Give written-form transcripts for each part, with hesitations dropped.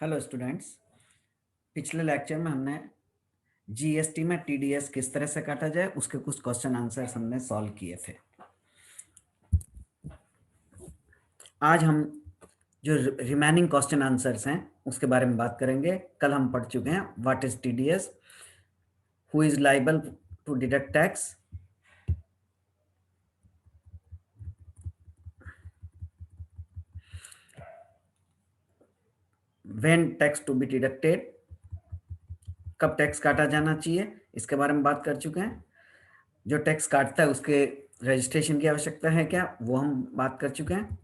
Hello students. पिछले lecture में हमने जीएसटी में टीडीएस किस तरह से काटा जाए उसके कुछ क्वेश्चन आंसर्स हमने सॉल्व किए थे। आज हम जो रिमेनिंग क्वेश्चन आंसर्स हैं उसके बारे में बात करेंगे। कल हम पढ़ चुके हैं what is TDS, who is liable to deduct tax, when tax to be deducted, कब टैक्स काटा जाना चाहिए, इसके बारे में बात कर चुके हैं। जो टैक्स काटता है उसके रजिस्ट्रेशन की आवश्यकता है क्या, वो हम बात कर चुके हैं।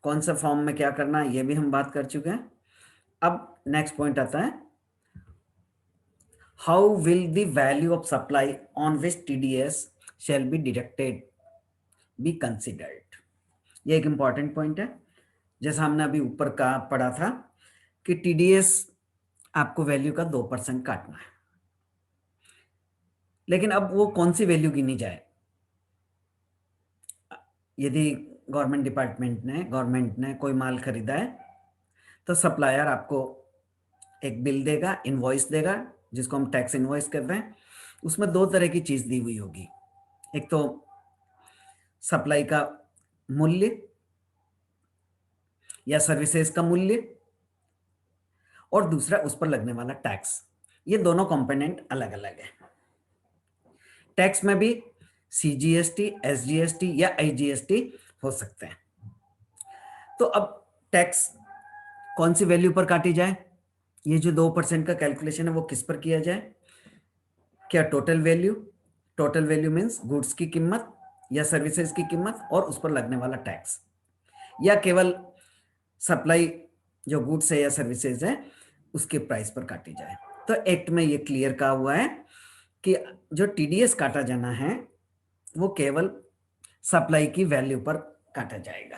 कौन सा फॉर्म में क्या करना है ये भी हम बात कर चुके हैं। अब नेक्स्ट पॉइंट आता है, how will the value of supply on which TDS shall be deducted be considered. ये एक इंपॉर्टेंट पॉइंट है। जैसा हमने अभी ऊपर का पढ़ा था कि टीडीएस आपको वैल्यू का 2% काटना है, लेकिन अब वो कौन सी वैल्यू गिनी जाए। यदि गवर्नमेंट ने कोई माल खरीदा है तो सप्लायर आपको एक बिल देगा, इनवॉइस देगा, जिसको हम टैक्स इनवॉइस कर रहे हैं। उसमें दो तरह की चीज दी हुई होगी, एक तो सप्लाई का मूल्य या सर्विसेज का मूल्य, और दूसरा उस पर लगने वाला टैक्स। ये दोनों कंपोनेंट अलग अलग है। टैक्स में भी सीजीएसटी, एसजीएसटी या आईजीएसटी हो सकते हैं। तो अब टैक्स कौन सी वैल्यू पर काटी जाए, ये जो 2% का कैलकुलेशन है वो किस पर किया जाए। क्या टोटल वैल्यू मीन्स गुड्स की कीमत या सर्विसेज की कीमत और उस पर लगने वाला टैक्स, या केवल सप्लाई जो गुड्स है या सर्विसेज है उसके प्राइस पर काटी जाए। तो एक्ट में ये क्लियर कहा हुआ है कि जो टीडीएस काटा जाना है वो केवल सप्लाई की वैल्यू पर काटा जाएगा,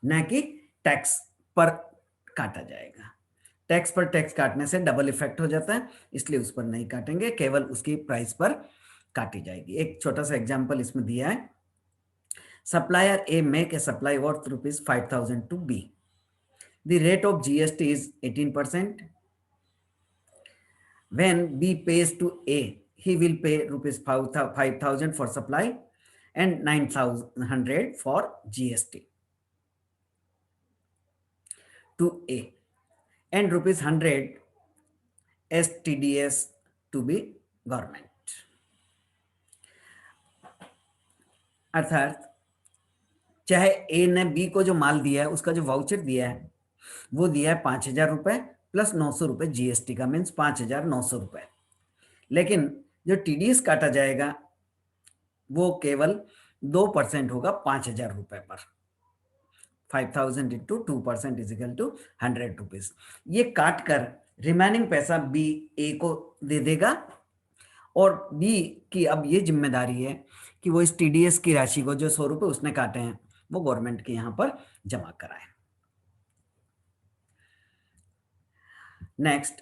न कि टैक्स पर काटा जाएगा। टैक्स पर टैक्स काटने से डबल इफेक्ट हो जाता है, इसलिए उस पर नहीं काटेंगे, केवल उसकी प्राइस पर काटी जाएगी। एक छोटा सा एग्जांपल इसमें दिया है, supplier A make a supply worth ₹5,000 to be, the rate of GST is 18%. When B pays to A, he will pay ₹5,000 for supply and 9,100 for GST to A, and ₹100 as TDS to be government. अर्थात चाहे ए ने B को जो माल दिया है उसका जो voucher दिया है वो दिया है ₹5,000 प्लस ₹900 जीएसटी का, मीन्स ₹5,900। लेकिन जो टीडीएस काटा जाएगा वो केवल 2% होगा ₹5,000 पर। 5,000 इंटू 2% इज इक्वल टू ₹100। ये काट कर रिमेनिंग पैसा बी ए को दे देगा, और बी की अब ये जिम्मेदारी है कि वो इस टीडीएस की राशि को, जो ₹100 उसने काटे हैं, वो गवर्नमेंट के यहाँ पर जमा कराए। Next,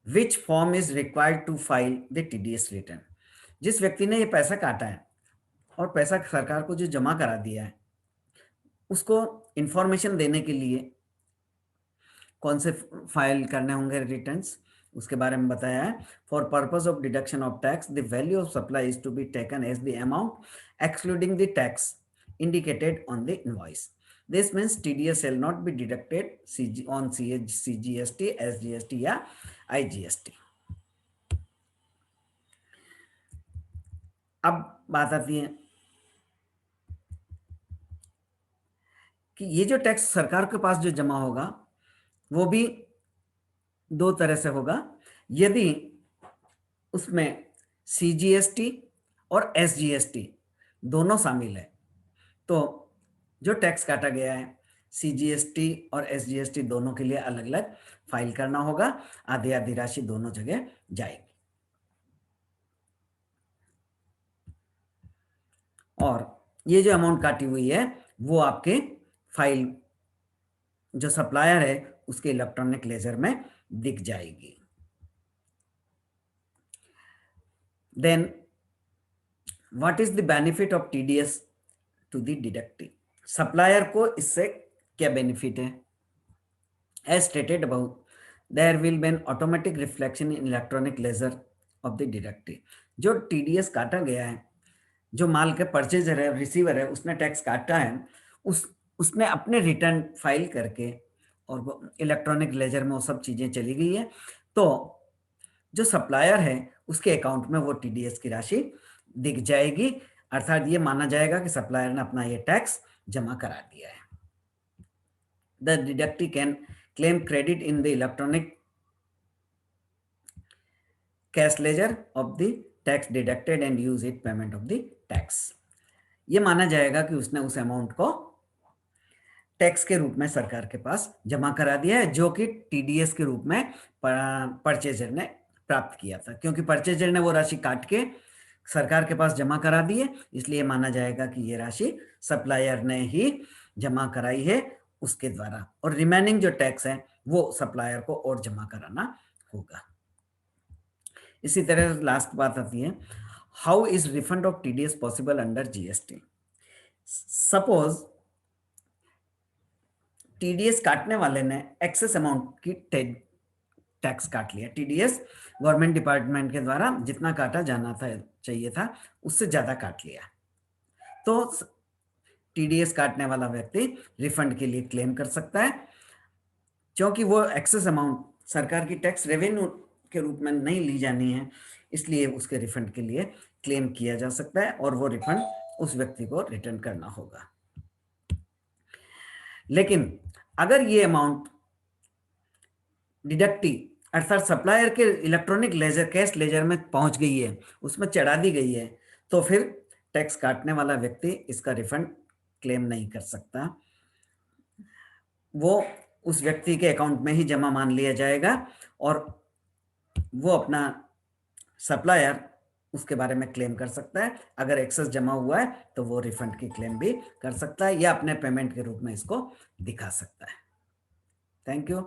which form is required to file the TDS return. जिस व्यक्ति ने ये पैसा काटा है और पैसा सरकार को जो जमा करा दिया है, उसको इंफॉर्मेशन देने के लिए कौन से फाइल करने होंगे रिटर्न्स, उसके बारे में बताया है। For purpose of deduction of tax, the value of supply is to be taken as the amount excluding the tax indicated on the invoice. This means TDS shall not be deducted on CGST, SGST या IGST. अब बात आती है कि ये जो tax सरकार के पास जो जमा होगा वो भी दो तरह से होगा। यदि उसमें सीजीएसटी और एसजीएसटी दोनों शामिल है तो जो टैक्स काटा गया है सीजीएसटी और एसजीएसटी दोनों के लिए अलग अलग फाइल करना होगा। आधी आधी राशि दोनों जगह जाएगी। और ये जो अमाउंट काटी हुई है वो आपके फाइल जो सप्लायर है उसके इलेक्ट्रॉनिक लेजर में दिख जाएगी। Then what is the benefit of TDS to the deductee. Supplier को इससे क्या बेनिफिट है? As stated about, there will be an automatic reflection in electronic ledger of the deductee. जो टीडीएस काटा गया है, जो माल के परचेजर है, रिसीवर है, उसने टैक्स काटा है, उसने अपने रिटर्न फाइल करके और वो इलेक्ट्रॉनिक लेजर में वो सब चीजें चली गई है, तो जो सप्लायर है उसके अकाउंट में वो टीडीएस की राशि दिख जाएगी, अर्थात ये माना जाएगा कि सप्लायर ने अपना ये टैक्स जमा करा दिया है। The deductee can claim credit in the electronic cash ledger of the tax deducted and use it payment of the tax. ये माना जाएगा कि उसने उस अमाउंट को टैक्स के रूप में सरकार के पास जमा करा दिया है, जो कि टीडीएस के रूप में परचेजर ने प्राप्त किया था, क्योंकि परचेजर ने वो राशि काट के सरकार के पास जमा करा दी है, इसलिए माना जाएगा कि ये राशि सप्लायर ने ही जमा कराई है उसके द्वारा, और रिमेनिंग जो टैक्स है वो सप्लायर को और जमा कराना होगा। इसी तरह लास्ट बात आती है, how is refund of TDS possible under GST. Suppose TDS काटने वाले ने एक्सेस अमाउंट की टैक्स काट लिया, टीडीएस गवर्नमेंट डिपार्टमेंट के द्वारा जितना काटा जाना था चाहिए था उससे ज्यादा काट लिया, तो टीडीएस काटने वाला व्यक्ति रिफंड के लिए क्लेम कर सकता है, क्योंकि वो एक्सेस अमाउंट सरकार की टैक्स रेवेन्यू के रूप में नहीं ली जानी है, इसलिए उसके रिफंड के लिए क्लेम किया जा सकता है और वो रिफंड उस व्यक्ति को रिटर्न करना होगा। लेकिन अगर ये अमाउंट डिडक्टी अर्थात सप्लायर के इलेक्ट्रॉनिक लेजर कैश लेजर में पहुंच गई है, उसमें चढ़ा दी गई है, तो फिर टैक्स काटने वाला व्यक्ति इसका रिफंड क्लेम नहीं कर सकता, वो उस व्यक्ति के अकाउंट में ही जमा मान लिया जाएगा और वो अपना सप्लायर उसके बारे में क्लेम कर सकता है। अगर एक्सेस जमा हुआ है तो वो रिफंड की क्लेम भी कर सकता है या अपने पेमेंट के रूप में इसको दिखा सकता है। Thank you.